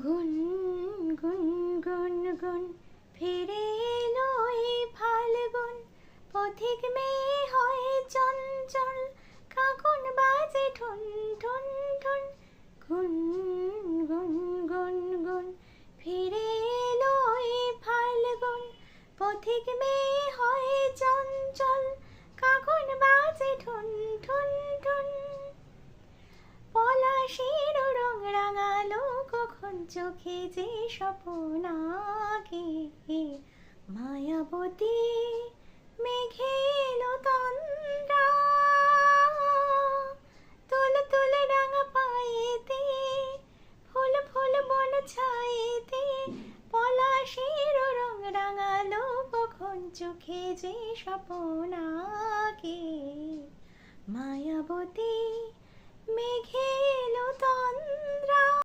গুন গুন গুন গুন ফিরে এলো এই ফাল্গুন, পথিক মেয়ে হয় চঞ্চল, কাকুন বাজে ঠুন ঠুন ঠুন। গুন গুন গুন গুন ফিরে এলো এই ফাল্গুন, পথিক মেয়ে হয় চঞ্চল, কাকুন বাজে ঠুন ঠুন ঠুন। পলাশের রং রাঙালো কখন চোখে যে স্বপ্ন আঁকে, মায়াবতী মেঘে এলো তন্দ্রা, তুল তুল রাঙা পায়েতে, ফুল ফুল বন ছায়েতে। পলাশের রং রাঙালো কখন চোখে যে স্বপ্ন আঁকে, মায়াবতী মেঘে এলো তন্দ্রা।